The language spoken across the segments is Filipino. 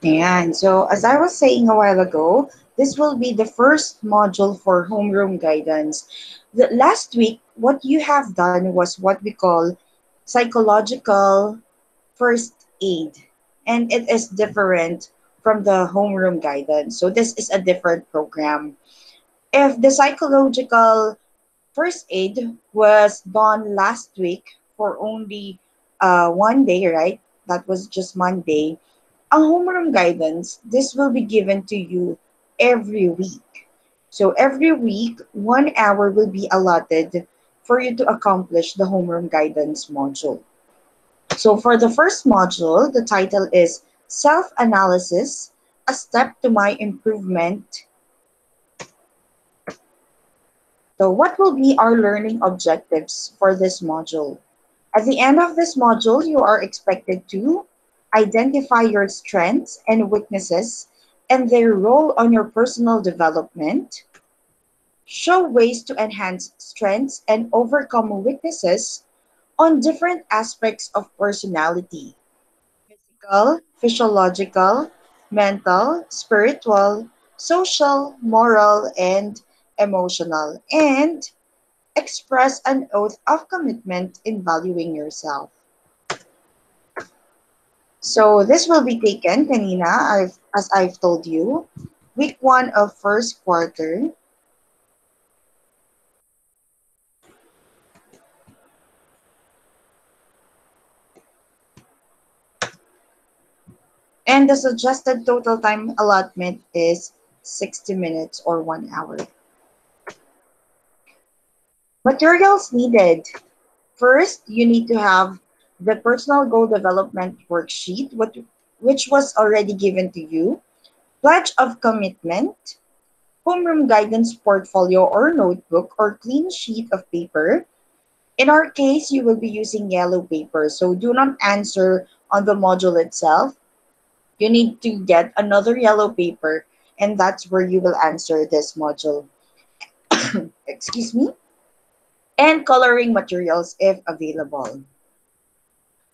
And so, as I was saying a while ago, this will be the first module for homeroom guidance. Last week, what you have done was what we call psychological first aid, and it is different from the homeroom guidance. So, this is a different program. If the psychological first aid was done last week for only 1 day, right? That was just Monday. A homeroom guidance, this will be given to you every week. So every week, 1 hour will be allotted for you to accomplish the homeroom guidance module. So for the first module, the title is Self-Analysis, a Step to My Improvement. So what will be our learning objectives for this module? At the end of this module, you are expected to identify your strengths and weaknesses and their role on your personal development, show ways to enhance strengths and overcome weaknesses on different aspects of personality: physical, physiological, mental, spiritual, social, moral, and emotional, and express an oath of commitment in valuing yourself. So this will be taken kanina, as I've told you, week 1 of first quarter. And the suggested total time allotment is 60 minutes or 1 hour. Materials needed. First, you need to have the personal goal development worksheet, which was already given to you, pledge of commitment, homeroom guidance portfolio or notebook or clean sheet of paper. In our case, you will be using yellow paper, so do not answer on the module itself. You need to get another yellow paper, and that's where you will answer this module. Excuse me. And coloring materials if available.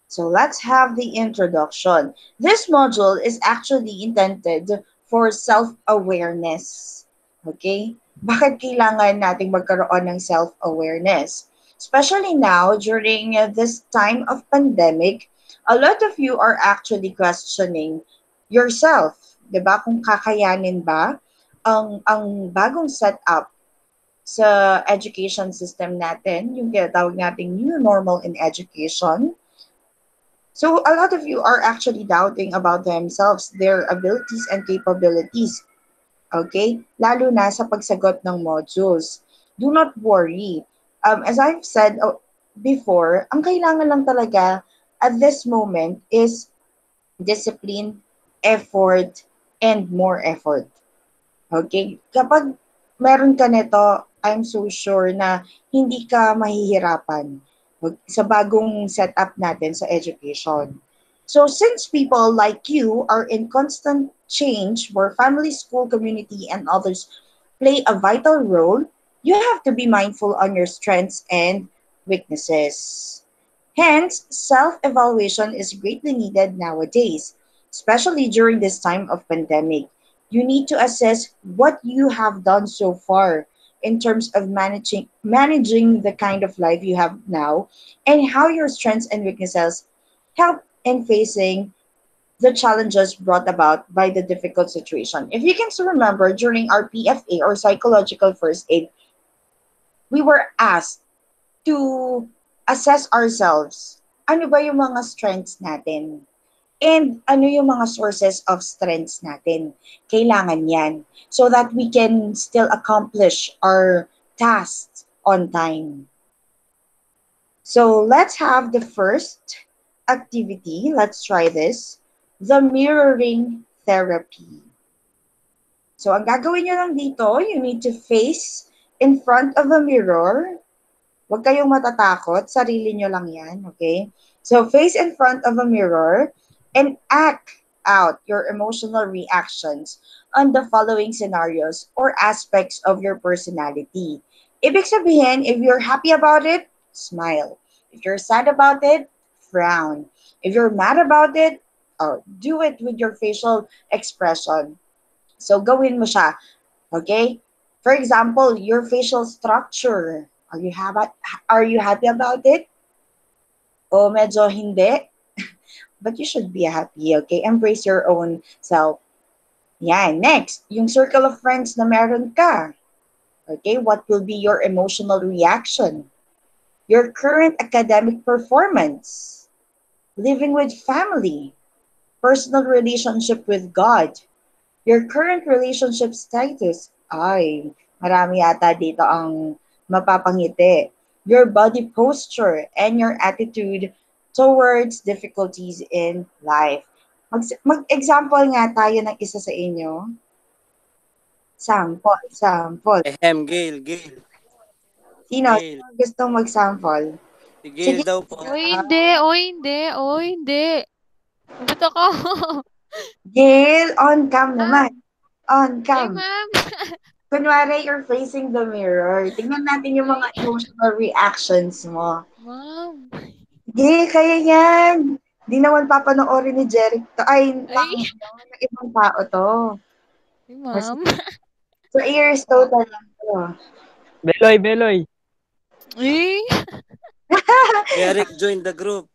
So let's have the introduction. This module is actually intended for self-awareness. Okay? Bakit kailangan nating magkaroon ng self-awareness? Especially now, during this time of pandemic, a lot of you are actually questioning yourself. Diba? Kung kakayanin ba ang bagong setup sa education system natin, yung tinatawag nating new normal in education. So a lot of you are actually doubting about themselves, their abilities and capabilities. Okay? Lalo na sa pagsagot ng modules. Do not worry. As I've said before, ang kailangan lang talaga at this moment is discipline, effort, and more effort. Okay? Kapag meron ka nito, I'm so sure na hindi ka mahihirapan sa bagong setup natin sa education. So since people like you are in constant change where family, school, community, and others play a vital role, you have to be mindful on your strengths and weaknesses. Hence, self-evaluation is greatly needed nowadays, especially during this time of pandemic. You need to assess what you have done so far in terms of managing the kind of life you have now and how your strengths and weaknesses help in facing the challenges brought about by the difficult situation. If you can still remember, during our PFA or psychological first aid, we were asked to assess ourselves. Ano ba yung mga strengths natin? And ano yung mga sources of strengths natin? Kailangan yan so that we can still accomplish our tasks on time. So let's have the first activity. Let's try this. The mirroring therapy. So ang gagawin nyo lang dito, you need to face in front of a mirror. Huwag kayong matatakot, sarili nyo lang yan, okay? So face in front of a mirror and act out your emotional reactions on the following scenarios or aspects of your personality. Ibig sabihin, if you're happy about it, smile. If you're sad about it, frown. If you're mad about it, Do it with your facial expression. So, gawin mo siya. Okay? For example, your facial structure. Are you happy about it? O medyo hindi? But you should be happy, okay? Embrace your own self. Yan. Next, yung circle of friends na meron ka. Okay, what will be your emotional reaction? Your current academic performance, living with family, personal relationship with God, your current relationship status. Ay, marami yata dito ang mapapangiti. Your body posture and your attitude towards difficulties in life. Mag-example nga tayo ng isa sa inyo. Sample. Gail. Sino? Gail. Sino gusto mag-sample? Si Gail Sige. daw po. Oy, hindi. Ba't ako? Gail, on cam naman. Ma'am. On Ay, cam. ma'am. Kunwari, you're facing the mirror. Tingnan natin yung mga emotional reactions mo. Ma'am. Gail, kaya yan. Di naman papanoorin ni Jeric to. Ay, Ay. ng ibang tao to. Ay, ma'am. So, years total lang to. Beloy. Ay. Eric joined the group.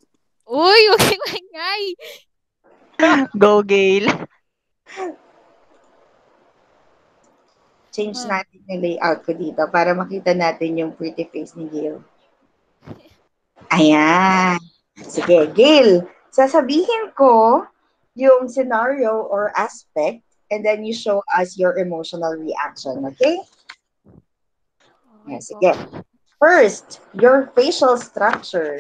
Uy, huwag si Mangay. Go, Gail. Change natin yung layout ko dito para makita natin yung pretty face ni Gail. Ayan. Sige, Gail. Sasabihin ko yung scenario or aspect and then you show us your emotional reaction, okay? Okay, Sige. First, your facial structure.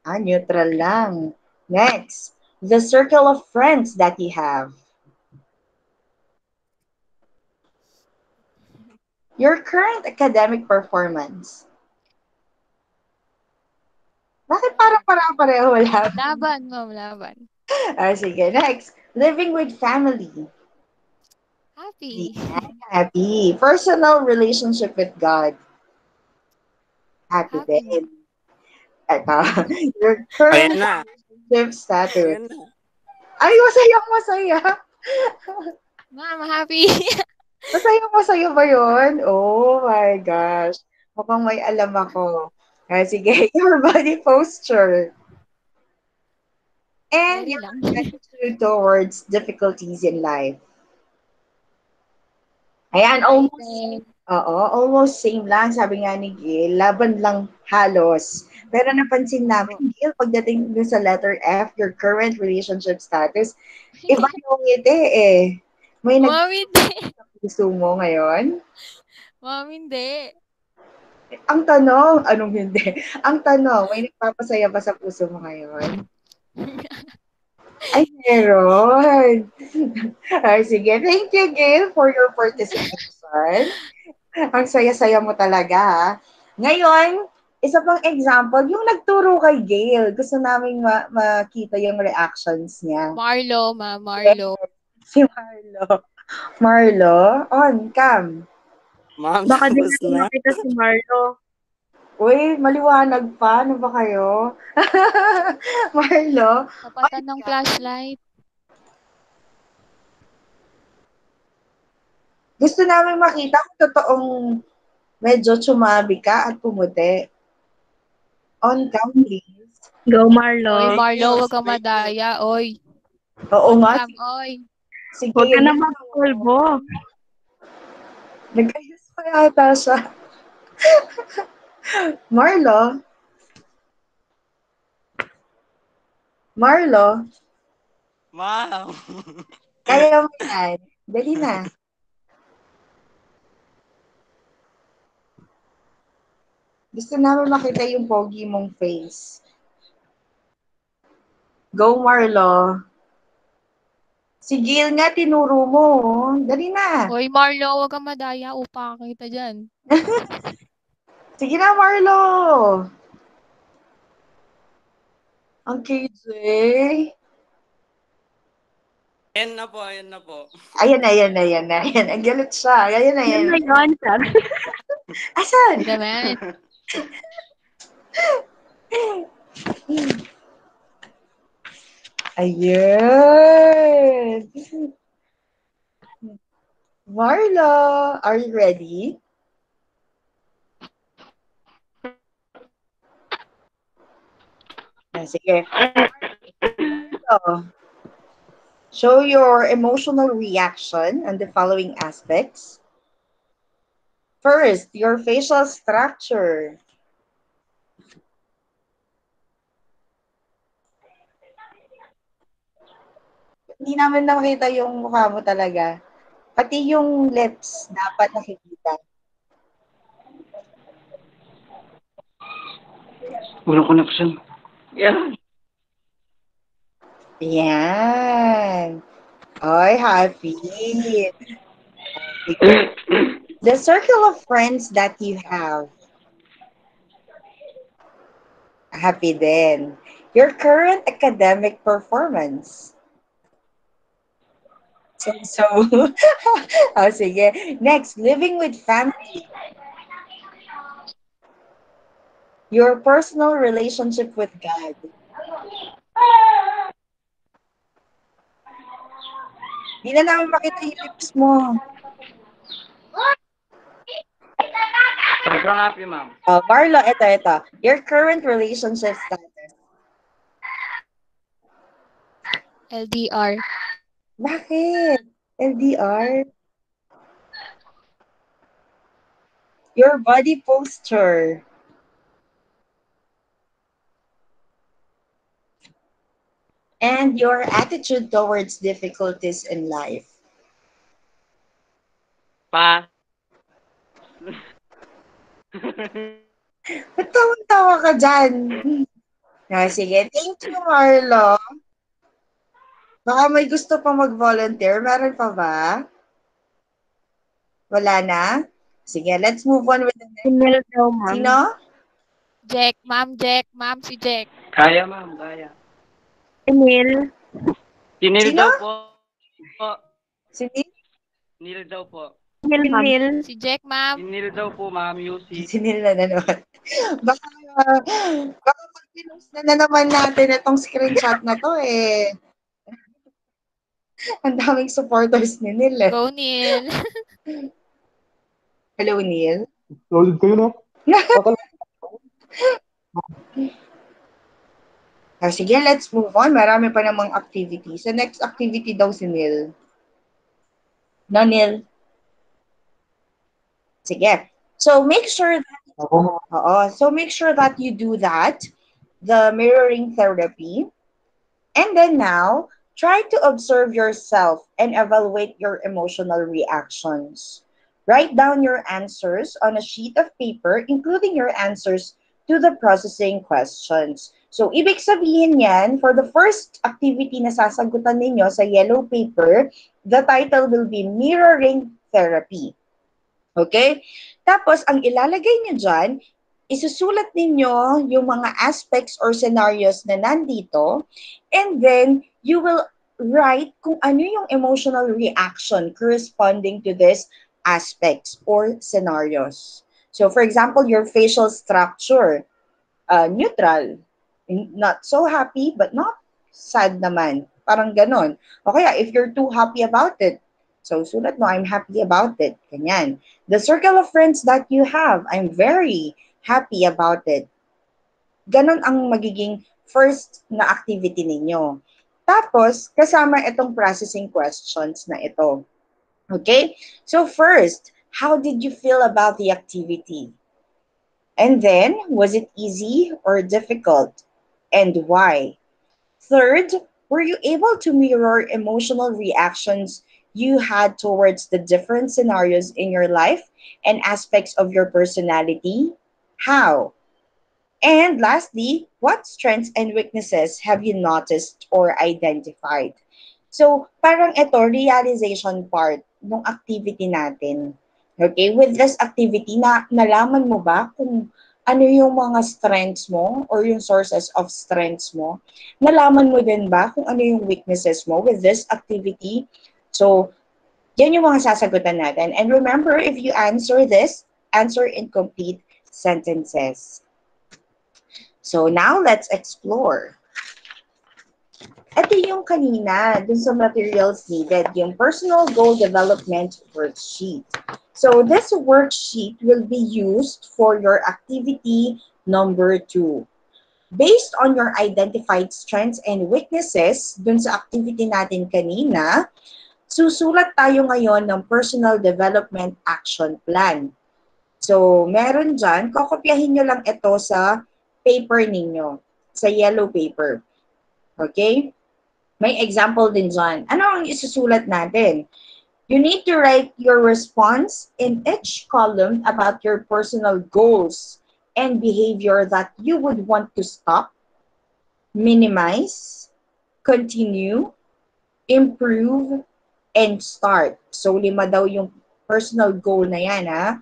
Neutral lang. Next, the circle of friends that you have. Your current academic performance. Bakit parang pareho lang? Laban, ma'am, laban. Sige, next. Living with family. Happy. Happy. Personal relationship with God. Happy din. Ito. Your current relationship status. Ay, masaya. Ma'am, happy. Masaya ba yun? Oh my gosh. Mukhang may alam ako. Sige, your body posture. And your attitude towards difficulties in life. Ayan, almost same lang. Sabi nga ni Gil, laban lang halos. Pero napansin namin, Gil, pagdating dun sa letter F, your current relationship status, iba yung ngiti eh. May gusto mo ngayon? Ma'am, hindi. Ang tanong, anong hindi? Ang tanong, may nagpapasaya ba sa puso mo ngayon? Ay, meron. Sige, thank you, Gail, for your participation. Ang saya-saya mo talaga, ha? Ngayon, isa pang example, yung nagturo kay Gail, gusto namin makita yung reactions niya. Marlo, ma'am, Marlo. Si Marlo. Marlo, on cam. Ma'am, baka din tapos natin na. makita si Marlo. Uy, maliwanag pa. Ano ba kayo? Marlo. Tapatan ng flashlight. Gusto namin makita kung totoong medyo chumabi ka at pumuti. On cam, please. Go, Marlo. Oy, Marlo, wag kang madaya. Oy. Oo nga. Oy. Sige. Huwag ka na magpulbo. Nag-ayos pa yata siya. Marlo? Wow. Kaya mo yan. Dali na. Gusto namin makita yung pogi mong face. Go, Marlo. Si Gail nga, tinuro mo. Dali na. Oy, Marlo, wag kang madaya. Upa kita dyan. Sige na, Marlo. Ang KJ. Ayan na po. Ayan na. Ang galit siya. Ayan na. Yan na yun, sir. Asan? Naman. Ayun. Marlo, are you ready? Sige. Marlo, show your emotional reaction on the following aspects. First, your facial structure. Hindi namin nakita yung mukha mo talaga. Pati yung lips, dapat nakikita. Walang connection. Yeah. Yan. Oy, happy. The circle of friends that you have. Happy din. Your current academic performance. So. Oh, sige. Next, living with family. Your personal relationship with God. Di na namin makita yung lips mo. Sobrang happy, ma'am. Oh, Marlo, ito. Your current relationship status. LDR. Bakit? LDR? Your body posture. And your attitude towards difficulties in life. Pa. Ba't tawang-tawa ka dyan? Sige. Thank you, Marlo. Baka may gusto pa mag-volunteer. Meron pa ba? Wala na? Sige, let's move on with the next. Email daw, ma'am. Sino? Jack, ma'am, si Jack. Kaya, ma'am. Kaya. Email. Si Neil Sino? daw po. Si Neil? Neil daw po. Email, ma'am. Si Jack, Si ma'am. Neil daw po, ma'am. Yusi. Si Neil na naman. Baka pag pinost na naman natin itong screenshot na to eh. Ang daming supporters ni Neil eh. Go, Neil. Hello, Neil. Solid kayo, no? Sige, let's move on. Marami pa namang activity. Sa next activity daw si Neil. No, Neil? Sige. So, make sure that, so make sure that you do that, the mirroring therapy. And then now, try to observe yourself and evaluate your emotional reactions. Write down your answers on a sheet of paper, including your answers to the processing questions. So, ibig sabihin yan, for the first activity na sasagutan ninyo sa yellow paper, the title will be Mirroring Therapy. Okay? Tapos, ang ilalagay nyo dyan, isusulat ninyo yung mga aspects or scenarios na nandito, and then you will write kung ano yung emotional reaction corresponding to these aspects or scenarios. So, for example, your facial structure, neutral, not so happy, but not sad naman. Parang ganon. O kaya, if you're too happy about it, so sulat mo, I'm happy about it. Ganyan. The circle of friends that you have, I'm very happy about it. Ganon ang magiging first na activity ninyo. Tapos, kasama itong processing questions na ito. Okay? So first, how did you feel about the activity? And then, was it easy or difficult? And why? Third, were you able to mirror emotional reactions you had towards the different scenarios in your life and aspects of your personality? How? And lastly, what strengths and weaknesses have you noticed or identified? So, parang ito, realization part ng activity natin. Okay, with this activity, nalaman mo ba kung ano yung mga strengths mo or yung sources of strengths mo? Nalaman mo din ba kung ano yung weaknesses mo with this activity? So, yan yung mga sasagutan natin. And remember, if you answer this, answer in complete sentences. So now let's explore. Ito yung kanina, dun sa materials needed, yung personal goal development worksheet. So this worksheet will be used for your activity number 2. Based on your identified strengths and weaknesses dun sa activity natin kanina, susulat tayo ngayon ng personal development action plan. So, meron dyan, kokopyahin nyo lang ito sa paper ninyo, sa yellow paper. Okay? May example din dyan. Ano ang isusulat natin? You need to write your response in each column about your personal goals and behavior that you would want to stop, minimize, continue, improve, and start. So, 5 daw yung personal goal na yan, ha?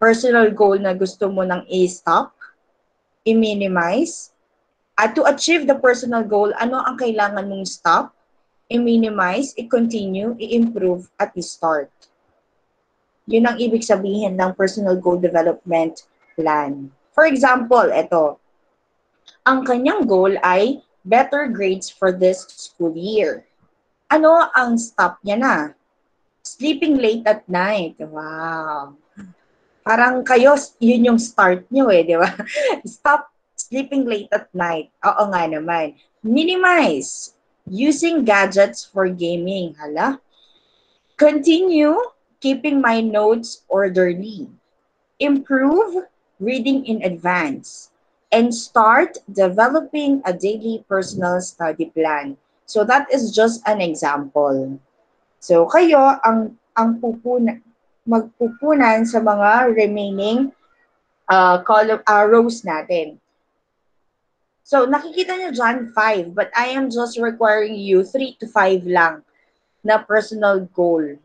Personal goal na gusto mo nang i-stop, i-minimize, at to achieve the personal goal, ano ang kailangan mong stop, i-minimize, i-continue, i-improve, at i-start. Yun ang ibig sabihin ng personal goal development plan. For example, ito. Ang kanyang goal ay better grades for this school year. Ano ang stop niya na? Sleeping late at night. Wow. Parang kayo, yun yung start nyo di ba? Stop sleeping late at night. Oo nga naman. Minimize. Using gadgets for gaming. Hala. Continue keeping my notes orderly. Improve reading in advance. And start developing a daily personal study plan. So that is just an example. So kayo ang magpupunan sa mga remaining rows natin. So nakikita niyo dyan 5, but I am just requiring you 3 to 5 lang na personal goal.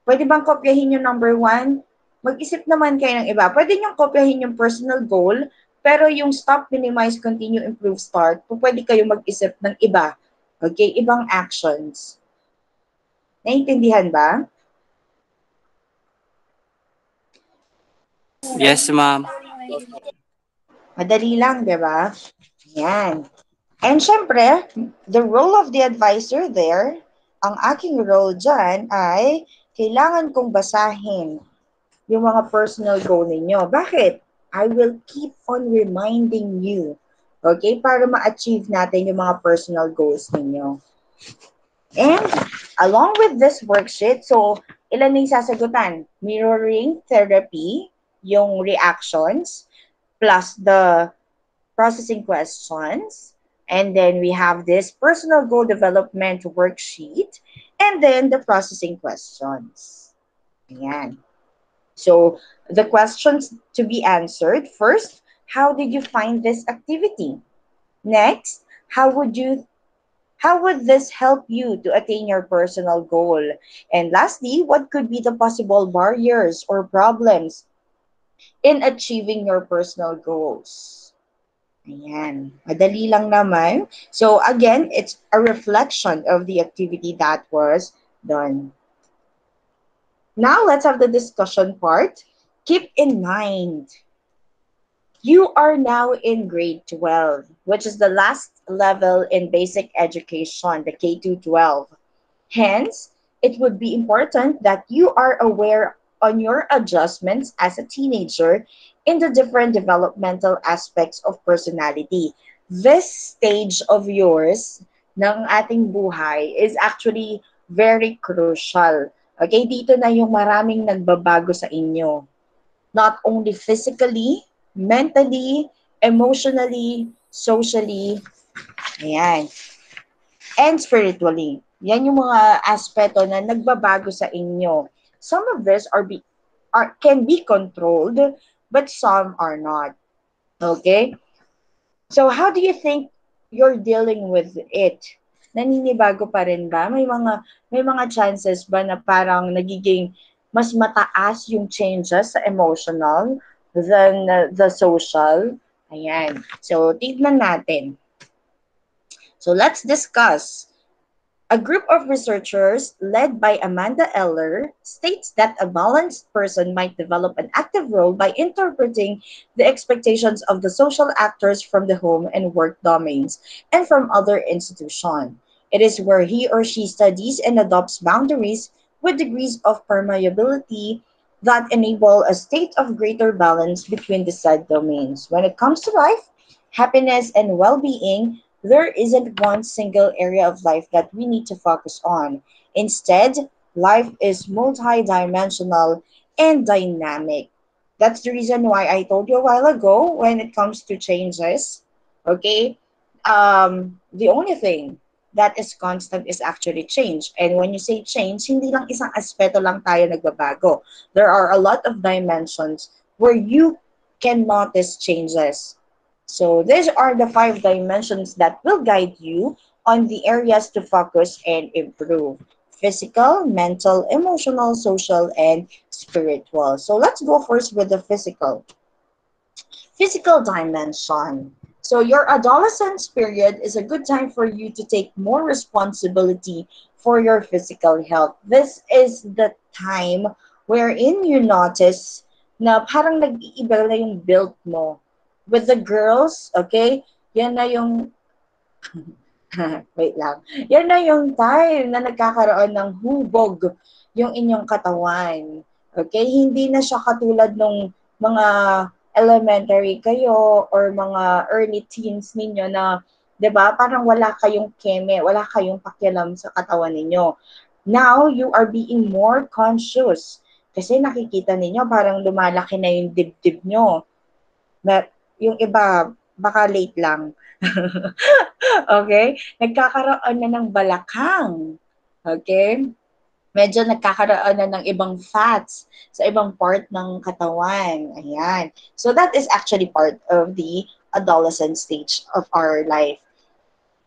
Pwede bang kopyahin yung number 1? Mag-isip naman kayo ng iba. Pwede nyo kopyahin yung personal goal, pero yung stop, minimize, continue, improve, start, pwede kayo mag-isip ng iba. Okay? Ibang actions. Naiintindihan ba? Yes, ma'am. Madali lang, di ba? Yan. And syempre, the role of the advisor there, ang aking role dyan ay kailangan kong basahin yung mga personal goal ninyo. Bakit? I will keep on reminding you. Okay? Para ma-achieve natin yung mga personal goals ninyo. And along with this worksheet, so ilan na yung sasagutan? Mirroring therapy, yung reactions, plus the processing questions. And then we have this personal goal development worksheet. And then the processing questions. Ayan. So the questions to be answered, first, how did you find this activity? Next, how would this help you to attain your personal goal? And lastly, what could be the possible barriers or problems in achieving your personal goals? Ayan. Madali lang naman. So again, it's a reflection of the activity that was done. Now, let's have the discussion part. Keep in mind, you are now in grade 12, which is the last level in basic education, the K-12. Hence, it would be important that you are aware on your adjustments as a teenager in the different developmental aspects of personality. This stage of yours ng ating buhay is actually very crucial. Okay, dito na yung maraming nagbabago sa inyo. Not only physically, mentally, emotionally, socially, ayan, and spiritually. Yan yung mga aspeto na nagbabago sa inyo. Some of this can be controlled, but some are not. Okay? So how do you think you're dealing with it? Naninibago pa rin ba? May mga chances ba na parang nagiging mas mataas yung changes sa emotional than the social? Ayan. So tignan natin. So let's discuss. A group of researchers led by Amanda Eller states that a balanced person might develop an active role by interpreting the expectations of the social actors from the home and work domains and from other institutions. It is where he or she studies and adopts boundaries with degrees of permeability that enable a state of greater balance between the said domains. When it comes to life, happiness, and well being, there isn't one single area of life that we need to focus on. Instead, life is multidimensional and dynamic. That's the reason why I told you a while ago when it comes to changes, okay? The only thing that is constant is actually change. And when you say change, hindi lang isang aspeto lang tayo nagbabago. There are a lot of dimensions where you can notice changes. So these are the five dimensions that will guide you on the areas to focus and improve: physical, mental, emotional, social, and spiritual. So let's go first with the physical dimension. So your adolescence period is a good time for you to take more responsibility for your physical health. This is the time wherein you notice na parang nag-iiba na yung build mo. With the girls, okay, yan na yung wait lang. Yan na yung time na nagkakaroon ng hubog yung inyong katawan. Okay? Hindi na siya katulad nung mga elementary kayo or mga early teens ninyo na, 'di ba, parang wala kayong keme, wala kayong pakialam sa katawan ninyo. Now, you are being more conscious kasi nakikita ninyo parang lumalaki na yung dibdib nyo. Na, yung iba, baka late lang. Okay? Nagkakaroon na ng balakang. Okay? Medyo nagkakaroon na ng ibang fats sa ibang part ng katawan. Ayan. So that is actually part of the adolescent stage of our life.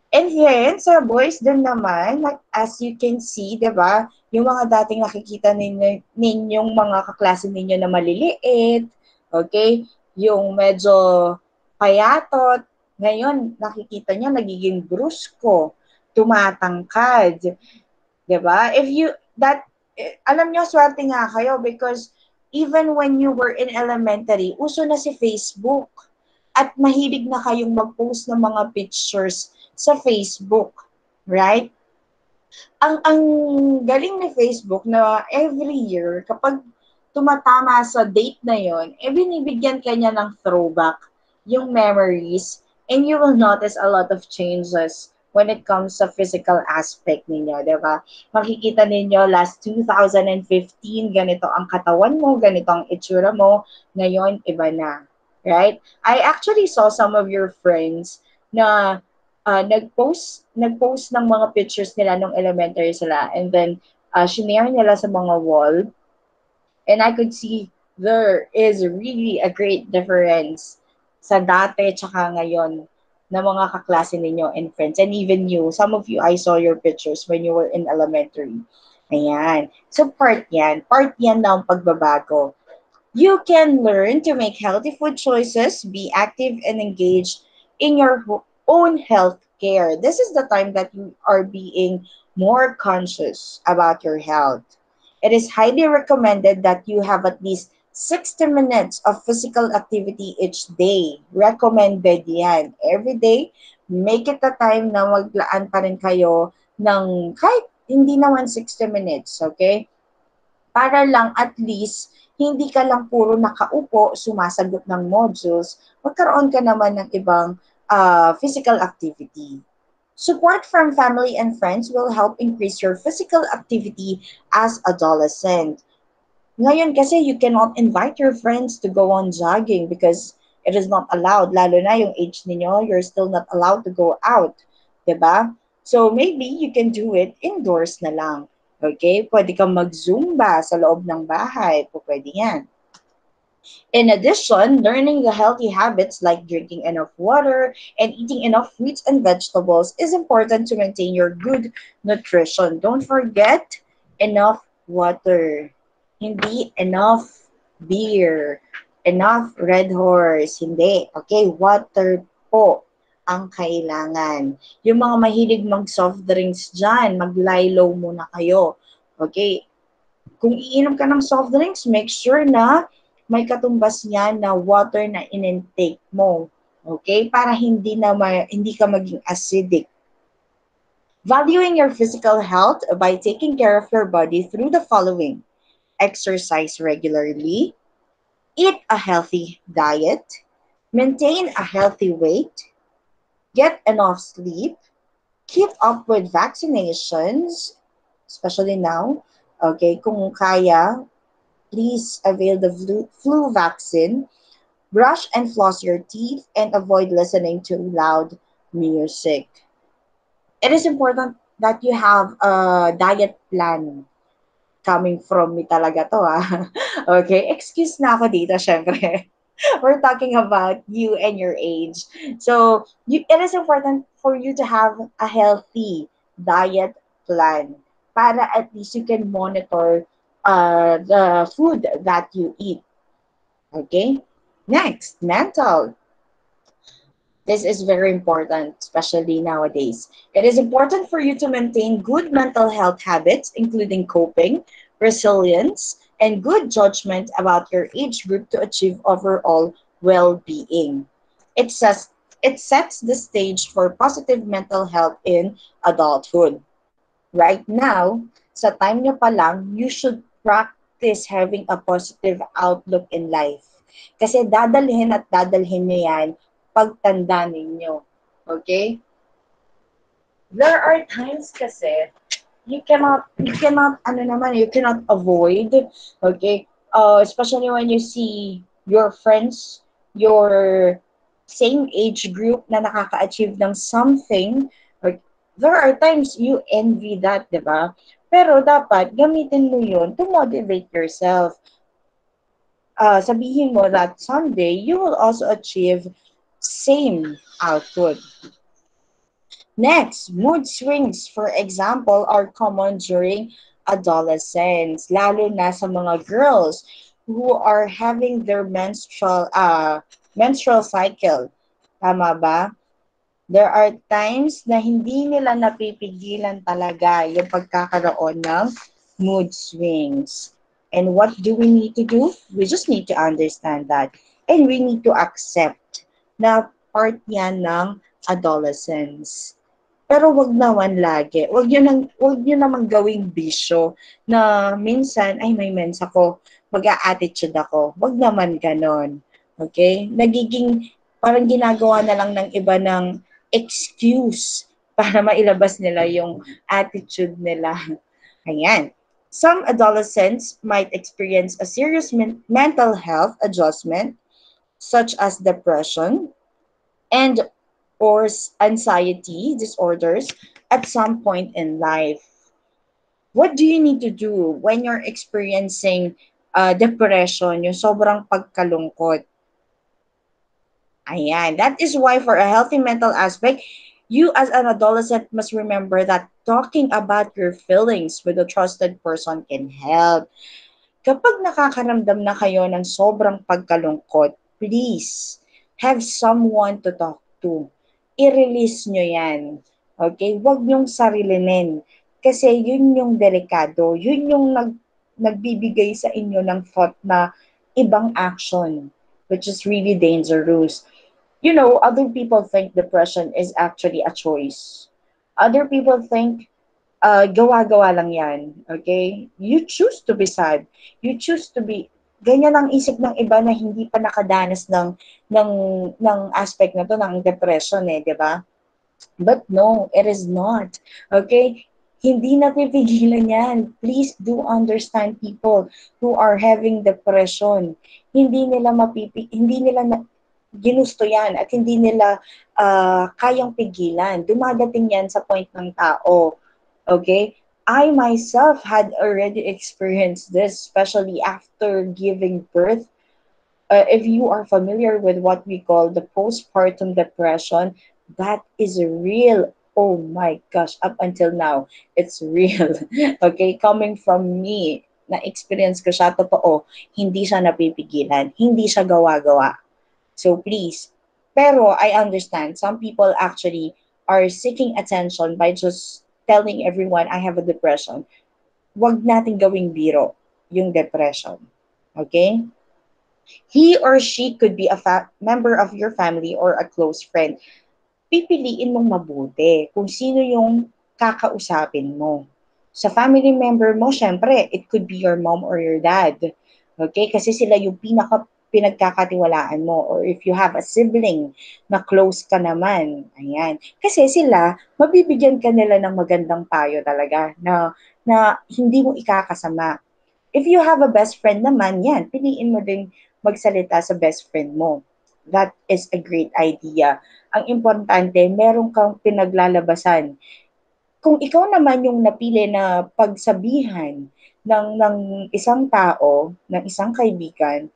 And then, sa boys din naman, like, as you can see, di ba, yung mga dating nakikita ninyong mga kaklase ninyo na maliliit, okay, yung medyo payatot, ngayon, nakikita nyo, nagiging brusko, tumatangkad, di ba? If you, alam nyo, swerte nga kayo because even when you were in elementary, uso na si Facebook at mahilig na kayong mag-post ng mga pictures sa Facebook, right? Ang galing ni Facebook na every year, kapag tumatama sa date na yon, binibigyan ka niya ng throwback, yung memories, and you will notice a lot of changes when it comes sa physical aspect ninyo, di ba? Makikita ninyo last 2015, ganito ang katawan mo, ganito ang itsura mo, ngayon iba na, right? I actually saw some of your friends na nagpost ng mga pictures nila nung elementary sila and then shinare nila sa mga wall and I could see there is really a great difference sa dati tsaka ngayon na mga kaklase ninyo and friends. And even you, some of you, I saw your pictures when you were in elementary. Ayan. So part yan ng pagbabago. You can learn to make healthy food choices, be active and engaged in your own health care. This is the time that you are being more conscious about your health. It is highly recommended that you have at least 60 minutes of physical activity each day. Recommended yan. Every day, make it a time na maglaan pa rin kayo ng kahit hindi naman 60 minutes, okay? Para lang at least hindi ka lang puro nakaupo, sumasagot ng modules, magkaroon ka naman ng ibang physical activity. Support from family and friends will help increase your physical activity as adolescent. Ngayon kasi you cannot invite your friends to go on jogging because it is not allowed. Lalo na yung age ninyo, you're still not allowed to go out. 'Di ba? So maybe you can do it indoors na lang. Okay? Pwede kang mag-zumba sa loob ng bahay. Pwede yan. In addition, learning the healthy habits like drinking enough water and eating enough fruits and vegetables is important to maintain your good nutrition. Don't forget, enough water. Hindi enough beer. Enough Red Horse. Hindi. Okay, water po. ang kailangan. Yung mga mahilig mag-soft drinks dyan, mag-lie-low muna kayo. Okay? Kung iinom ka ng soft drinks, make sure na may katumbas yan na water na in-intake mo. Okay? Para hindi ka maging acidic. Valuing your physical health by taking care of your body through the following: exercise regularly, eat a healthy diet, maintain a healthy weight, get enough sleep, keep up with vaccinations, especially now. Okay, kung kaya, please avail the flu vaccine, brush and floss your teeth, and avoid listening to loud music. It is important that you have a diet plan. Coming from me talaga to, ah. Okay, excuse na ako dito, syempre. We're talking about you and your age. So, it is important for you to have a healthy diet plan para at least you can monitor the food that you eat. Okay? Next, mental. This is very important, especially nowadays. It is important for you to maintain good mental health habits, including coping, resilience, and good judgment about your age group to achieve overall well-being. It says it sets the stage for positive mental health in adulthood. Right now, sa time nyo pa lang, you should practice having a positive outlook in life. Kasi dadalhin at dadalhin nyo yan pagtanda ninyo. Okay? There are times kasi you cannot avoid, okay? Especially when you see your friends, your same age group na nakaka-achieve ng something, or there are times you envy that, di ba? Pero dapat gamitin mo yun to motivate yourself. Sabihin mo that someday you will also achieve same output. Next, mood swings, for example, are common during adolescence, lalo na sa mga girls who are having their menstrual cycle. Tama ba? There are times na hindi nila napipigilan talaga yung pagkakaroon ng mood swings. And what do we need to do? We just need to understand that. And we need to accept na part yan ng adolescence. Pero wag naman lagi. Wag yun naman gawing bisyo na minsan, ay may mens ako, mag-a-attitude ako. Wag naman ganon. Okay? Nagiging, parang ginagawa na lang ng iba ng excuse para mailabas nila yung attitude nila. Ayan. Some adolescents might experience a serious mental health adjustment such as depression and or anxiety disorders at some point in life. What do you need to do when you're experiencing depression, yung sobrang pagkalungkot? Ayan. That is why for a healthy mental aspect, you as an adolescent must remember that talking about your feelings with a trusted person can help. Kapag nakakaramdam na kayo ng sobrang pagkalungkot, please have someone to talk to. I-release nyo yan. Okay? Huwag nyong sarilinin. Kasi yun yung delikado. Yun yung nagbibigay sa inyo ng thought na ibang action, which is really dangerous. You know, other people think depression is actually a choice. Other people think gawa-gawa lang yan. Okay? You choose to be sad. You choose to be, ganyan ang isip ng iba na hindi pa nakadanas ng, ng aspect na to ng depression eh, di ba? But no, it is not. Okay? Hindi napipigilan yan. Please do understand people who are having depression. Hindi nila ginusto yan at hindi nila kayang pigilan. Dumadating yan sa point ng tao. Okay? I myself had already experienced this, especially after giving birth. If you are familiar with what we call the postpartum depression, that is real. Oh my gosh, up until now, it's real. Okay? Coming from me, na-experience ko siya, totoo, hindi siya napipigilan, hindi siya gawa-gawa. So please, Pero I understand some people actually are seeking attention by just telling everyone I have a depression. Wag nating gawing biro yung depression. Okay? He or she could be a member of your family or a close friend. Pipiliin mong mabuti kung sino yung kakausapin mo. Sa family member mo, syempre, it could be your mom or your dad. Okay? Kasi sila yung pinagkakatiwalaan mo. Or if you have a sibling na close ka naman, ayan. Kasi sila, mabibigyan ka nila ng magandang payo talaga na hindi mo ikakasama. If you have a best friend naman, yan, piliin mo din magsalita sa best friend mo. That is a great idea. Ang importante, meron kang pinaglalabasan. Kung ikaw naman yung napili na pagsabihan ng isang tao, ng isang kaibigan,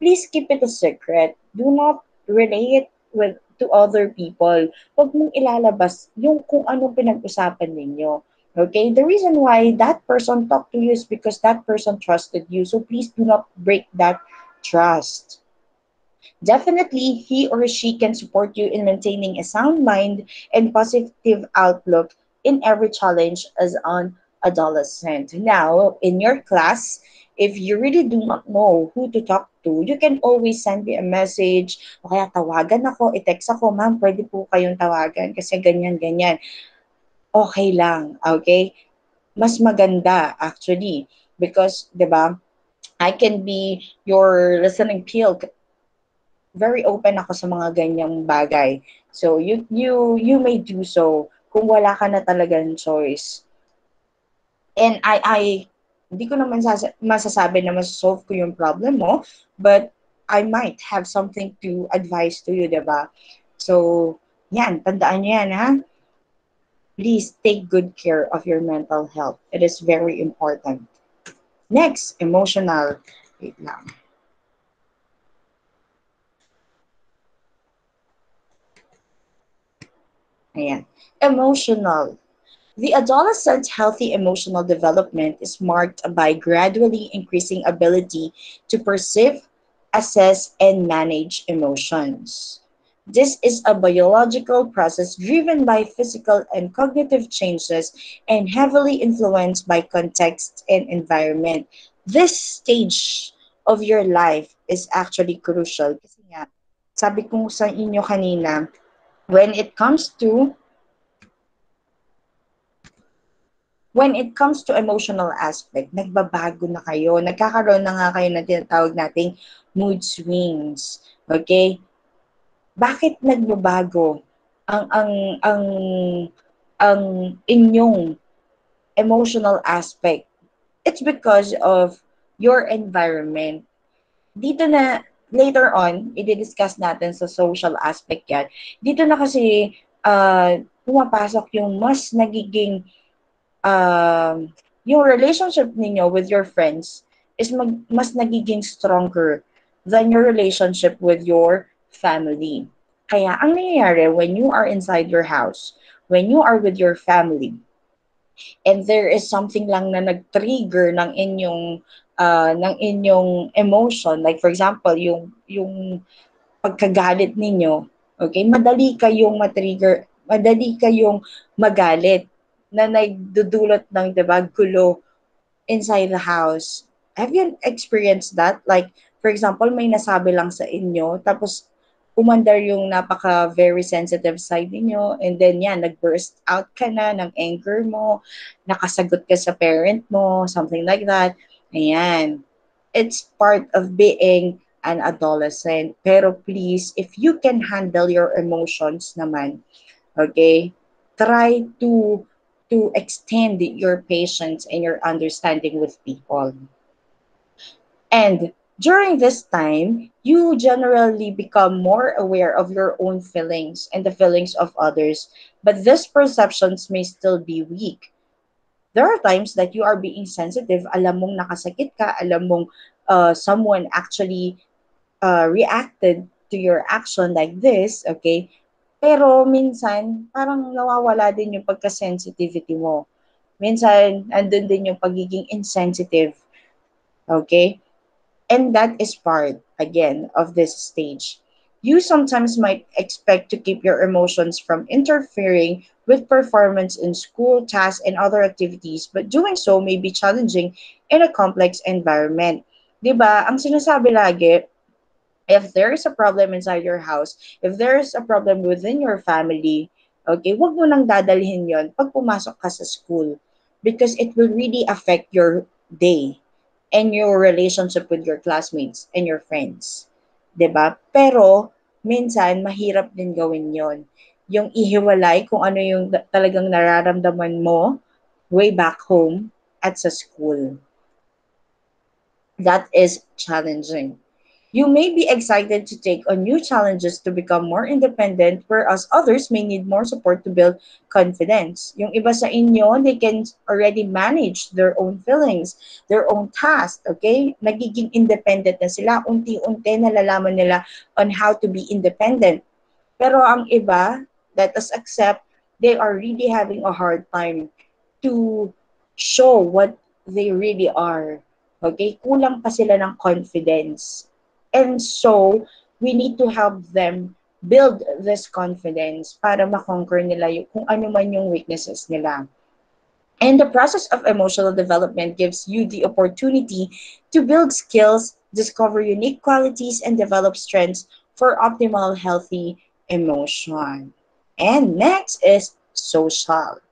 please keep it a secret. Do not relate it to other people. Huwag mong ilalabas yung kung anong pinag-usapan ninyo. Okay? The reason why that person talked to you is because that person trusted you. So please do not break that trust. Definitely, he or she can support you in maintaining a sound mind and positive outlook in every challenge as an adolescent. Now, in your class, if you really do not know who to talk to, you can always send me a message o kaya tawagan ako, i-text ako, ma'am, pwede po kayong tawagan kasi ganyan, ganyan. Okay lang, okay? Mas maganda actually because, 'di ba, I can be your listening pill, very open ako sa mga ganyang bagay. So you may do so kung wala ka na talagang choice. And I hindi ko naman masasabi na masolve ko yung problem mo, but I might have something to advise to you, 'di ba? So, yan, tandaan niyo yan, ha? Please take good care of your mental health. It is very important. Next, emotional. Wait lang. Ayan. Emotional. The adolescent's healthy emotional development is marked by gradually increasing ability to perceive, assess, and manage emotions. This is a biological process driven by physical and cognitive changes and heavily influenced by context and environment. This stage of your life is actually crucial. Kasi nga, sabi ko sa inyo kanina, when it comes to emotional aspect, nagbabago na kayo. Nagkakaroon na nga kayo ng tinatawag nating mood swings. Okay? Bakit nagbabago ang ang ang inyong emotional aspect? It's because of your environment. Dito na later on, i-discuss natin sa social aspect yan. Dito na kasi pumapasok yung mas nagiging yung relationship ninyo with your friends is mas nagiging stronger than your relationship with your family. Kaya ang nangyayari when you are inside your house, when you are with your family, and there is something lang na nag-trigger ng inyong emotion, like for example, yung pagkagalit ninyo, okay, madali kayong magalit na nagdudulot ng, 'di ba, gulo inside the house. Have you experienced that? Like, for example, may nasabi lang sa inyo, tapos umandar yung napaka very sensitive side niyo, and then yan, nag-burst out ka na ng anger mo, nakasagot ka sa parent mo, something like that. Ayan. It's part of being an adolescent. Pero please, if you can handle your emotions naman, okay, try to extend your patience and your understanding with people. And during this time, you generally become more aware of your own feelings and the feelings of others, but these perceptions may still be weak. There are times that you are being sensitive, alam mong nakasakit ka, alam mong someone actually reacted to your action like this, okay? Pero minsan, parang nawawala din yung pagka-sensitivity mo. Minsan, andun din yung pagiging insensitive. Okay? And that is part, again, of this stage. You sometimes might expect to keep your emotions from interfering with performance in school, tasks, and other activities, but doing so may be challenging in a complex environment. 'Di ba? Ang sinasabi lagi, if there is a problem inside your house, if there is a problem within your family, okay, wag mo nang dadalhin yon pag pumasok ka sa school because it will really affect your day and your relationship with your classmates and your friends. 'Di ba? Pero minsan mahirap din gawin yon. Yung ihiwalay kung ano yung talagang nararamdaman mo way back home at sa school. That is challenging. You may be excited to take on new challenges to become more independent, whereas others may need more support to build confidence. Yung iba sa inyo, they can already manage their own feelings, their own tasks, okay? Nagiging independent na sila. Unti-unti nalalaman nila on how to be independent. Pero ang iba, let us accept, they are really having a hard time to show what they really are. Okay? Kulang pa sila ng confidence. And so, we need to help them build this confidence para makonquer nila yung, kung ano man yung weaknesses nila. And the process of emotional development gives you the opportunity to build skills, discover unique qualities, and develop strengths for optimal healthy emotion. And next is social.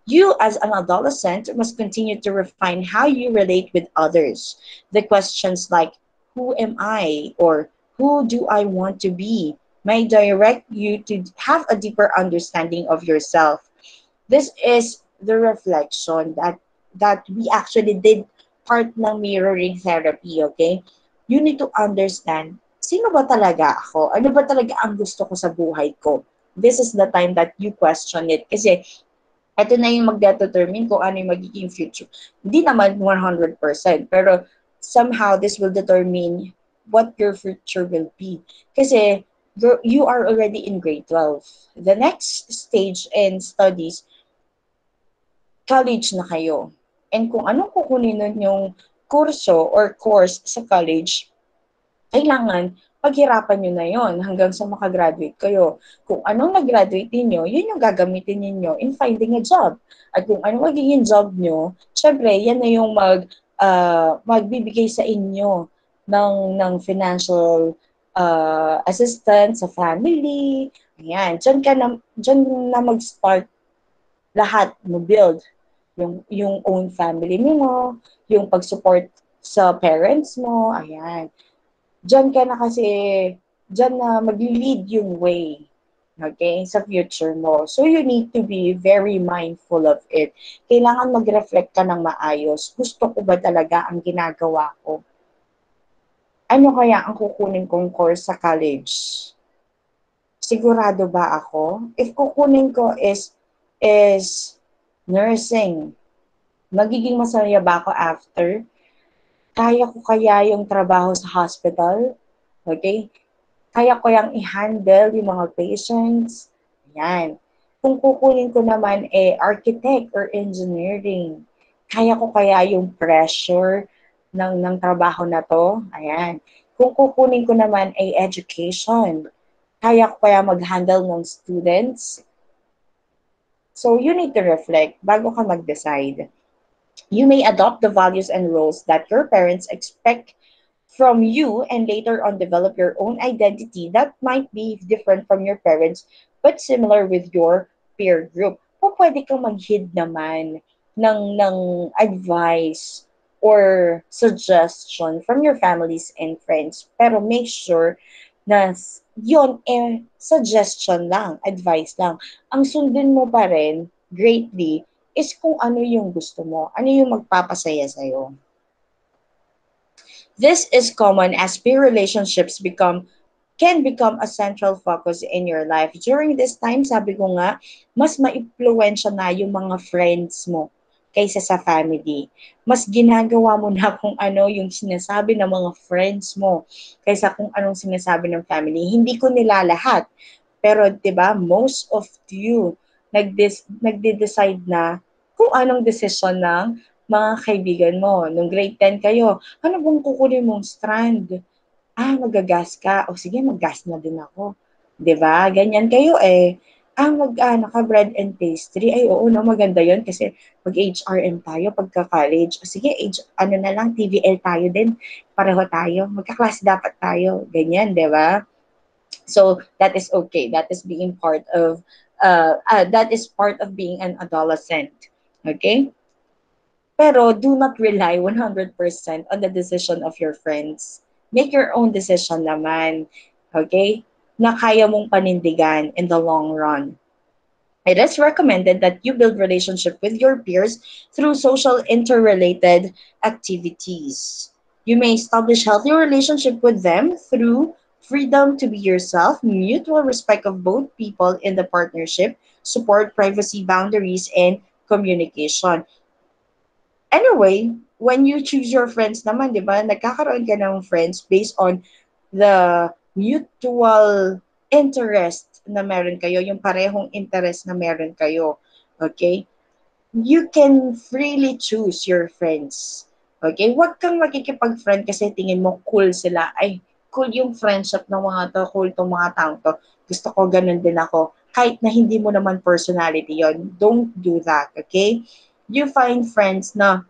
You, as an adolescent, must continue to refine how you relate with others. The questions like, who am I? Or who do I want to be? May direct you to have a deeper understanding of yourself. This is the reflection that we actually did part ng mirroring therapy, okay? You need to understand, sino ba talaga ako? Ano ba talaga ang gusto ko sa buhay ko? This is the time that you question it. Kasi ito na yung magdetermine kung ano yung magiging future. Hindi naman 100%, pero somehow this will determine what your future will be. Kasi you are already in grade 12. The next stage in studies, college na kayo. And kung anong kukunin nun yung kurso or course sa college, kailangan paghirapan nyo na yon hanggang sa makagraduate kayo. Kung anong nag-graduate ninyo, yun yung gagamitin ninyo in finding a job. At kung anong magiging job nyo, syempre, yan na yung magbibigay sa inyo ng financial assistance sa family. Ayan, dyan na mag-start lahat mo build yung own family mo, yung pag-support sa parents mo, ayan. Diyan ka na kasi, diyan na mag-lead yung way, okay, sa future mo. So you need to be very mindful of it. Kailangan mag-reflect ka ng maayos. Gusto ko ba talaga ang ginagawa ko? Ano kaya ang kukunin kong course sa college? Sigurado ba ako? If kukunin ko is nursing, magiging masaya ba ako after? Kaya ko kaya yung trabaho sa hospital? Okay? Kaya ko yung i-handle yung mga patients? Yan. Kung kukunin ko naman architect or engineering, kaya ko kaya yung pressure ng trabaho na to? Ayan. Kung kukunin ko naman education, kaya ko kaya mag-handle ng students? So you need to reflect bago ka mag-decide. You may adopt the values and roles that your parents expect from you and later on develop your own identity that might be different from your parents but similar with your peer group. O pwede kang mag-heed naman ng advice or suggestion from your families and friends. Pero make sure na yon suggestion lang, advice lang. Ang sundin mo pa rin greatly is kung ano yung gusto mo, ano yung magpapasaya sa'yo. This is common as peer relationships can become a central focus in your life. During this time, sabi ko nga, mas maimpluwensya na yung mga friends mo kaysa sa family. Mas ginagawa mo na kung ano yung sinasabi ng mga friends mo kaysa kung anong sinasabi ng family. Hindi ko nila lahat. Pero 'di ba, most of you nagde-decide na kung anong desisyon ng mga kaibigan mo. Nung grade 10 kayo, ano bang kukunin mong strand? magagas ka. O sige, maggas na din ako. 'Di ba? Ganyan kayo eh. Mag-ano ka, bread and pastry. Ay, oo, no, maganda yon kasi mag-HRM tayo pagka-college. O sige, ano na lang, TVL tayo din. Pareho tayo. Magka-class dapat tayo. Ganyan, 'di ba? So that is okay. That is being part of that is part of being an adolescent. Okay? Pero do not rely 100% on the decision of your friends. Make your own decision naman. Okay? Na kaya mong panindigan in the long run. It is recommended that you build relationship with your peers through social interrelated activities. You may establish healthy relationship with them through freedom to be yourself, mutual respect of both people in the partnership, support privacy boundaries, and communication. Anyway, when you choose your friends naman, di ba, nagkakaroon ka ng friends based on the mutual interest na meron kayo, yung parehong interest na meron kayo. Okay? You can freely choose your friends. Okay? Huwag kang makikipag-friend kasi tingin mo cool sila. Ay, cool yung friendship ng mga to, cool tong mga taong to. Gusto ko ganun din ako. Kahit na hindi mo naman personality yon, don't do that. Okay? You find friends na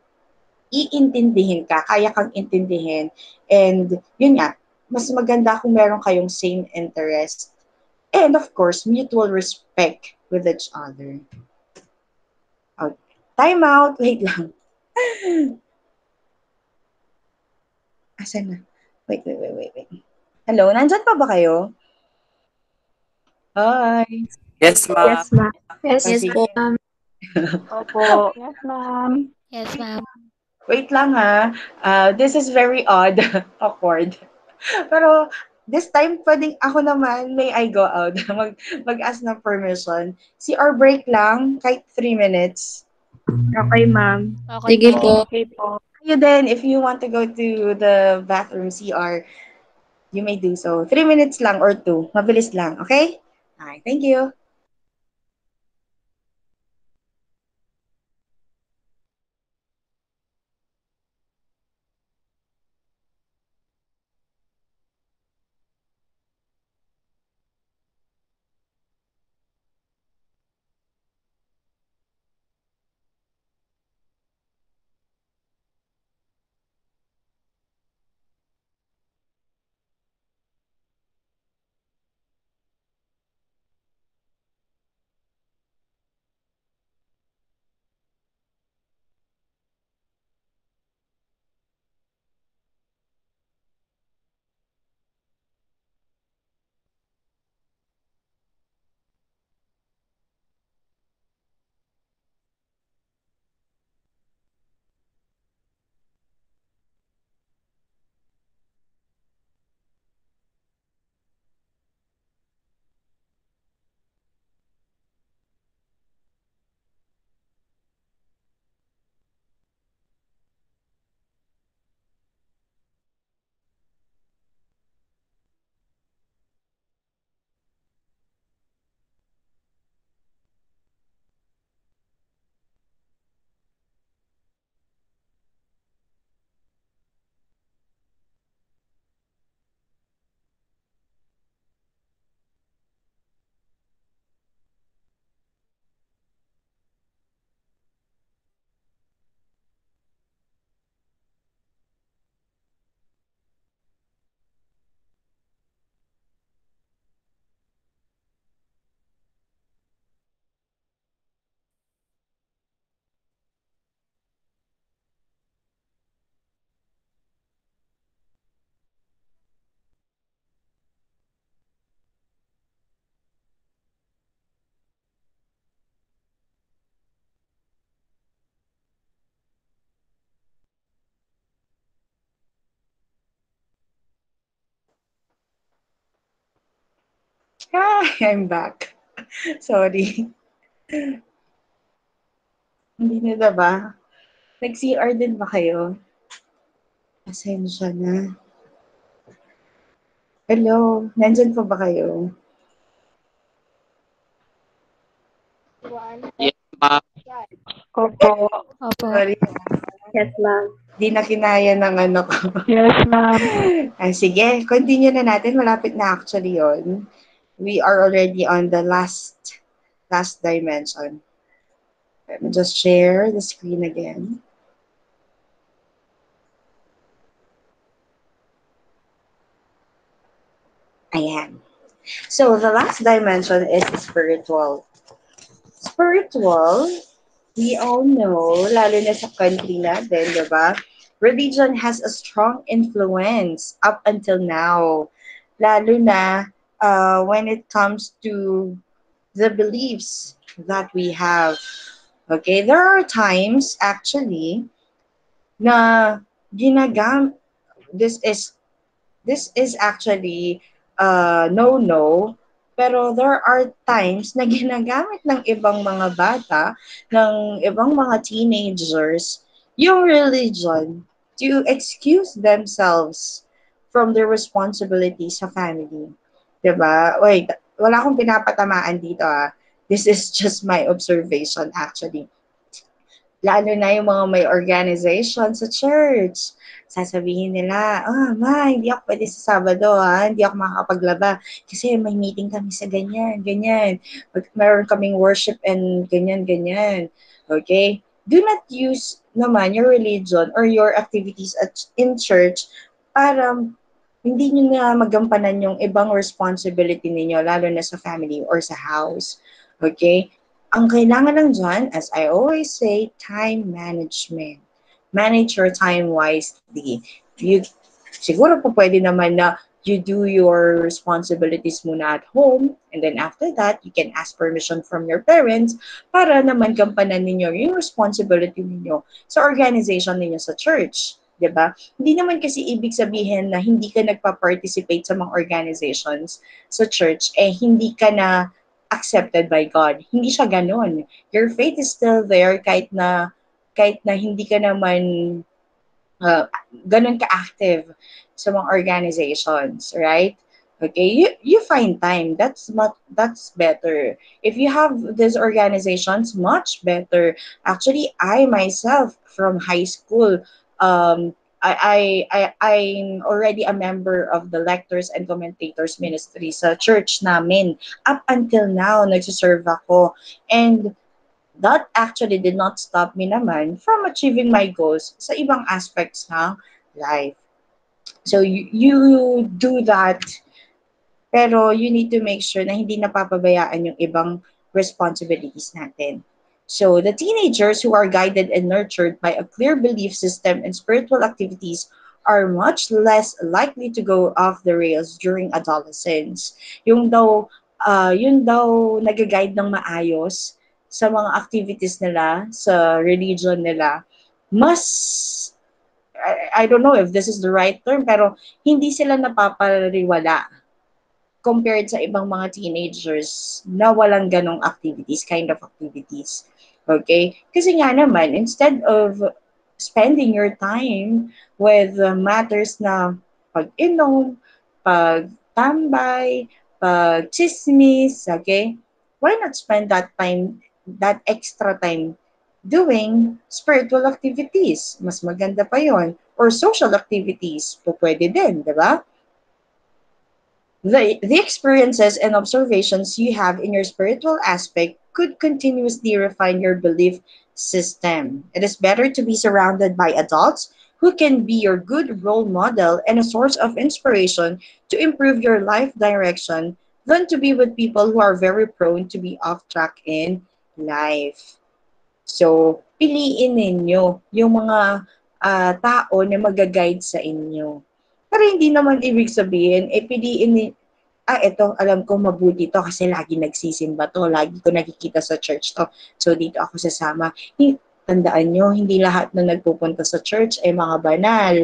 iintindihin ka, kaya kang intindihin. And yun nga, mas maganda kung meron kayong same interest. And of course, mutual respect with each other. Okay. Time out. Wait lang. Asan na? Wait. Hello, nandyan pa ba kayo? Hi. Yes, ma'am. Yes, ma'am. Yes Yes po. po. Opo. Yes, ma'am. Yes, ma'am. Wait lang ha. This is very odd. Awkward. Pero this time, pwedeng ako naman, may I go out? Mag-ask ng permission. CR break lang, kahit 3 minutes. Okay, ma'am. Okay Sige po. po. Okay po. You then, if you want to go to the bathroom CR, you may do so. 3 minutes lang or 2. Mabilis lang, okay? Alright, thank you. Hi, I'm back. Sorry. Hindi na ba? Nag-CR din ba kayo? Pasensya na. Hello, nandyan pa ba kayo? Yes, ma'am. Opo. Opo. Sorry. Yes, ma'am. Di na kinaya ng ano ko. Yes, ma'am. Sige, continue na natin. Malapit na actually yon. We are already on the last dimension. Let me just share the screen again. Ayan. So, the last dimension is spiritual. Spiritual, we all know, lalo na sa country natin, di ba? Religion has a strong influence up until now. Lalo na when it comes to the beliefs that we have. Okay, there are times actually na ginagam this is this is actually no, pero there are times na ginagamit ng ibang mga bata, ng ibang mga teenagers, yung religion to excuse themselves from their responsibilities sa family. 'Di ba? Wait, wala akong pinapatamaan dito ah. This is just my observation actually. Lalo na yung mga may organization sa church. Sasabihin nila, ma, hindi ako pwede sa Sabado, ha? Hindi ako makakapaglaba kasi may meeting kami sa ganyan, ganyan. Meron kaming worship and ganyan, ganyan. Okay? Do not use naman your religion or your activities in church para hindi nyo na magampanan yung ibang responsibility ninyo, lalo na sa family or sa house. Okay? Ang kailangan lang dyan, as I always say, time management. Manage your time wisely. Siguro po pwede naman na you do your responsibilities muna at home, and then after that, you can ask permission from your parents para naman gampanan ninyo yung responsibility ninyo sa organization ninyo sa church. 'Di ba? Hindi naman kasi ibig sabihin na hindi ka nagpa-participate sa mga organizations sa church, hindi ka na accepted by God. Hindi siya ganun. Your faith is still there kahit na hindi ka naman ganun ka-active sa mga organizations, right? Okay, you find time. That's better. If you have these organizations, much better. Actually, I myself from high school, I'm already a member of the Lectors and Commentators Ministry sa church namin. Up until now, nagsiserve ako. And that actually did not stop me naman from achieving my goals sa ibang aspects ng life. So you do that, pero you need to make sure na hindi napapabayaan yung ibang responsibilities natin. So the teenagers who are guided and nurtured by a clear belief system and spiritual activities are much less likely to go off the rails during adolescence. Yun daw nag-guide ng maayos sa mga activities nila, sa religion nila, mas, I don't know if this is the right term, pero hindi sila napapariwala compared sa ibang mga teenagers na walang ganong activities, kind of activities. Okay? Kasi nga naman, instead of spending your time with matters na pag-inom, pag-tambay, pag-chismis, okay? Why not spend that extra time doing spiritual activities? Mas maganda pa yon. Or social activities, po pwede din, di ba? The experiences and observations you have in your spiritual aspect could continuously refine your belief system. It is better to be surrounded by adults who can be your good role model and a source of inspiration to improve your life direction than to be with people who are very prone to be off track in life. So, piliin ninyo yung mga tao na mag-guide sa inyo. Pero hindi naman ibig sabihin, piliin ito, alam ko mabuti to kasi lagi nagsisimba to, lagi ko nakikita sa church to, so dito ako sasama. Tandaan nyo, hindi lahat na nagpupunta sa church ay mga banal.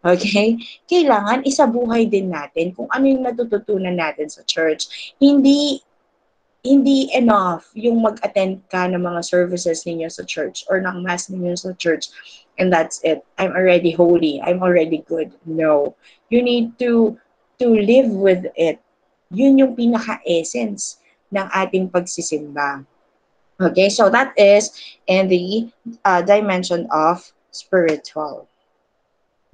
Okay? Kailangan isabuhay din natin kung ano yung natututunan natin sa church. Hindi enough yung mag-attend ka ng mga services ninyo sa church or ng mass ninyo sa church and that's it. I'm already holy. I'm already good. No. You need to live with it. Yun yung pinaka-essence ng ating pagsisimba. Okay, so that is in the dimension of spiritual.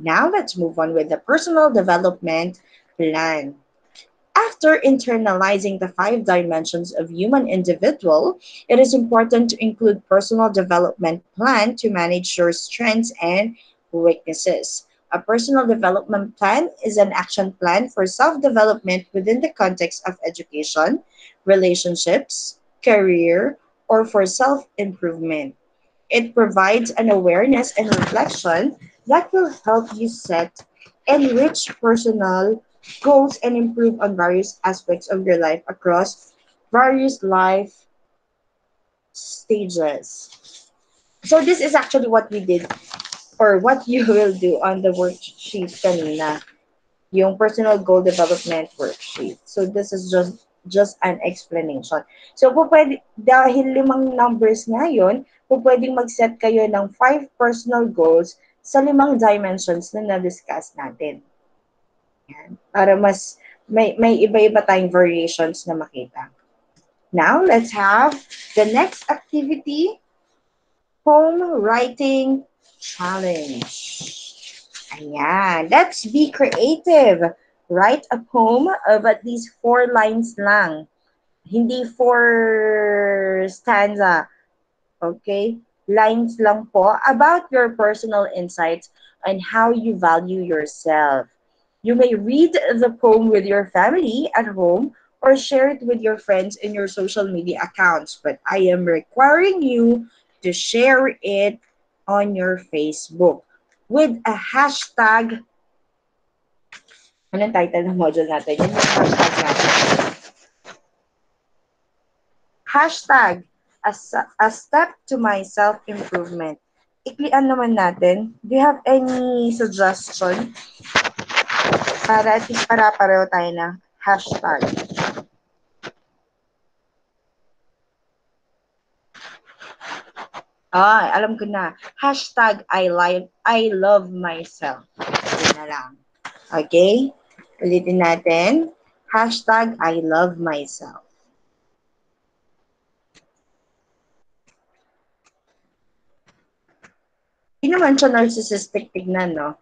Now let's move on with the personal development plan. After internalizing the five dimensions of human individual, it is important to include personal development plan to manage your strengths and weaknesses. A personal development plan is an action plan for self-development within the context of education, relationships, career, or for self-improvement. It provides an awareness and reflection that will help you set and reach personal goals and improve on various aspects of your life across various life stages. So this is actually what we did or what you will do on the worksheet kanina, yung personal goal development worksheet. So this is just an explanation. So po pwede, dahil limang numbers ngayon, po pwedeng mag-set kayo ng 5 personal goals sa limang dimensions na na-discuss natin. Yan. Para mas may iba-iba tayong variations na makita. Now, let's have the next activity, poem writing challenge. Ayan. Let's be creative. Write a poem of at least 4 lines lang. Hindi 4 stanza. Okay? Lines lang po about your personal insights and how you value yourself. You may read the poem with your family at home or share it with your friends in your social media accounts. But I am requiring you to share it on your Facebook with a hashtag. Anong title ng module natin? Yun yung hashtag natin. Hashtag a step to my self-improvement. Iklian naman natin. Do you have any suggestion? Para at least para-pareho tayo na hashtag. Alam ko na. Hashtag I love myself. Yun na lang. Okay? Ulitin natin. Hashtag I love myself. Hindi naman siya narcissistic tignan, no?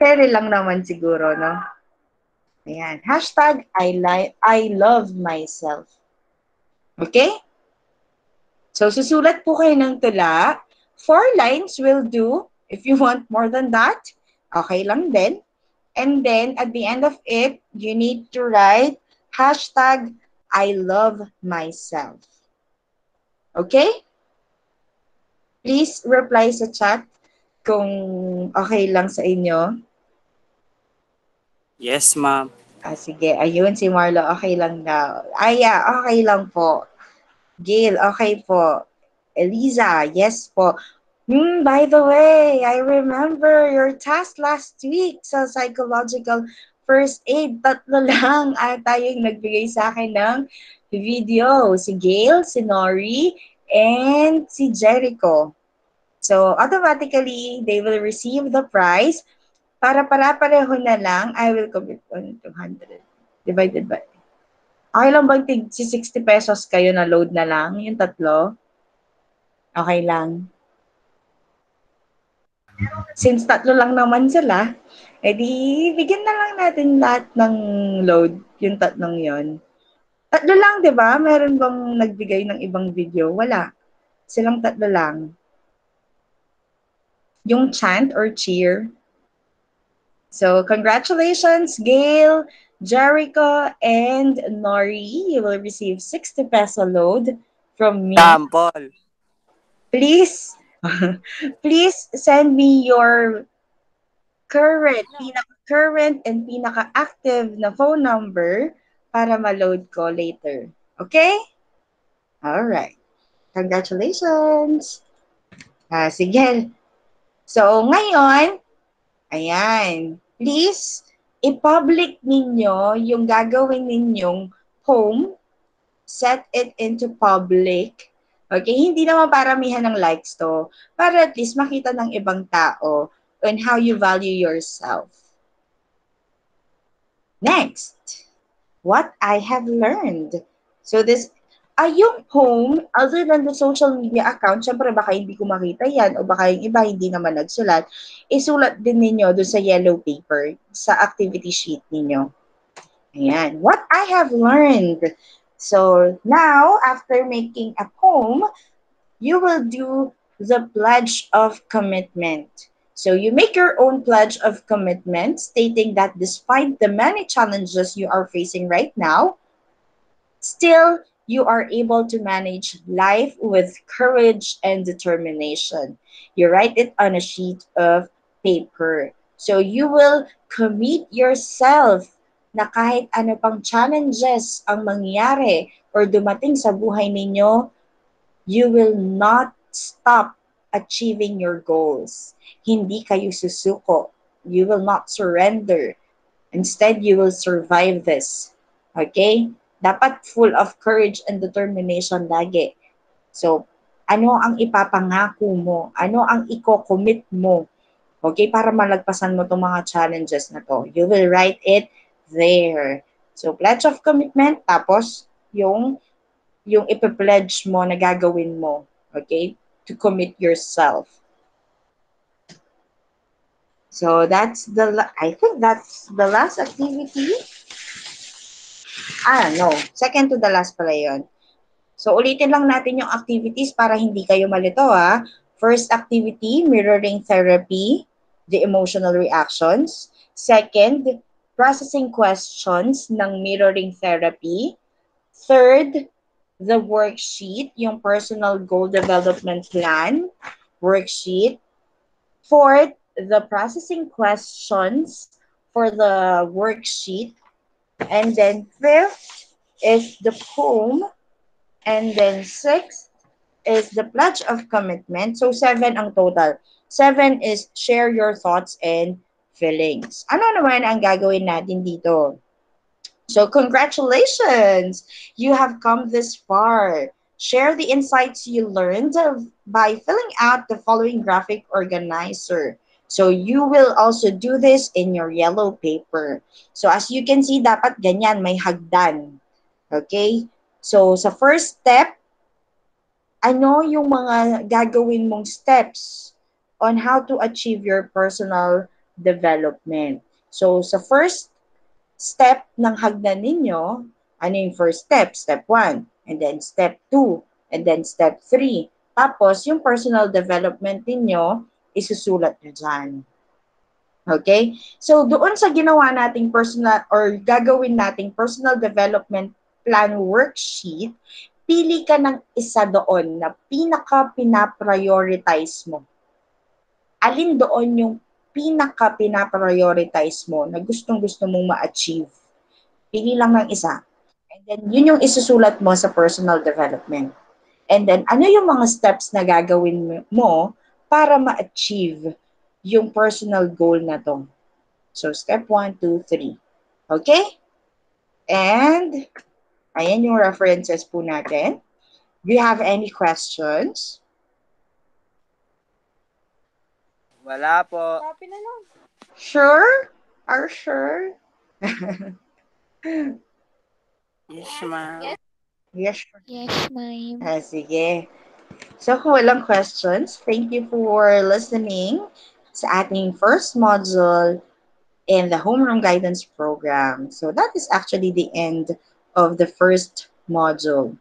Carry lang naman siguro, no? Ayan. Hashtag I love myself. Okay? So, susulat po kayo ng tula. 4 lines will do. If you want more than that, okay lang din. And then, at the end of it, you need to write hashtag I love myself. Okay? Please reply sa chat kung okay lang sa inyo. Yes, ma'am. Sige. Ayun, si Marlo, okay lang daw. Aya, okay lang po. Gail, okay po. Eliza, yes po. By the way, I remember your task last week sa psychological first aid. 3 lang ata yung nagbigay sa akin ng video. Si Gail, si Nori, and si Jericho. So, automatically, they will receive the prize. Para pareho na lang, I will commit on 200 divided by. Okay lang bang si 60 pesos kayo na load na lang, yung 3? Okay lang. Since 3 lang naman sila, edi bigyan na lang natin lahat ng load, yung 3 yon. 3 lang, di ba? Meron bang nagbigay ng ibang video? Wala. Silang 3 lang. Yung chant or cheer. So, congratulations, Gail, Jericho, and Nori. You will receive 60 peso load from me. Sample. Please, please send me your current and pinaka-active na phone number para ma-load ko later. Okay? Alright. Congratulations. Sige. So, ngayon, ayan. Please, i-public ninyo yung gagawin ninyong home. Set it into public. Okay? Hindi naman paramihan ng likes to. Para at least makita ng ibang tao on how you value yourself. Next, what I have learned. So this, Yung home, other than the social media account, syempre baka hindi ko makita yan o baka yung iba hindi naman nagsulat, isulat din ninyo doon sa yellow paper, sa activity sheet ninyo. Ayan. What I have learned. So now, after making a home, you will do the pledge of commitment. So you make your own pledge of commitment, stating that despite the many challenges you are facing right now, still, you are able to manage life with courage and determination. You write it on a sheet of paper. So you will commit yourself na kahit ano pang challenges ang mangyari or dumating sa buhay ninyo, you will not stop achieving your goals. Hindi kayo susuko. You will not surrender. Instead, you will survive this. Okay? Dapat full of courage and determination lagi. So, ano ang ipapangako mo? Ano ang i-commit mo? Okay? Para malagpasan mo itong mga challenges na to. You will write it there. So, pledge of commitment, tapos yung ipipledge mo na gagawin mo. Okay? To commit yourself. So, I think that's the last activity. No. Second to the last pala yun. So, ulitin lang natin yung activities para hindi kayo malito, ha. First activity, mirroring therapy, the emotional reactions. Second, processing questions ng mirroring therapy. Third, the worksheet, yung personal goal development plan worksheet. Fourth, the processing questions for the worksheet. And then fifth is the poem. And then sixth is the pledge of commitment. So 7 ang total. 7 is share your thoughts and feelings. Ano naman ang gagawin natin dito? So congratulations! You have come this far. Share the insights you learned by filling out the following graphic organizer. So you will also do this in your yellow paper. So as you can see, dapat ganyan, may hagdan. Okay? So sa first step, ano yung mga gagawin mong steps on how to achieve your personal development. So sa first step ng hagdan ninyo, ano yung first step? Step 1, and then step 2, and then step 3. Tapos, yung personal development ninyo, isusulat nyo dyan. Okay? So, doon sa ginawa nating personal, or gagawin nating personal development plan worksheet, pili ka ng isa doon na pinaka-pinaprioritize mo. Alin doon yung pinaka-pinaprioritize mo na gustong-gusto mong ma-achieve. Pili lang ng isa. And then, yun yung isusulat mo sa personal development. And then, ano yung mga steps na gagawin mo para ma-achieve yung personal goal na to? So, step 1, 2, 3. Okay? And, ayan yung references po natin. Do you have any questions? Wala po. Sure? Are sure? Yes, ma'am. Yes, sure. Yes, ma'am. Sige. So kung walang questions, thank you for listening sa ating first module in the Homeroom Guidance Program. So that is actually the end of the first module.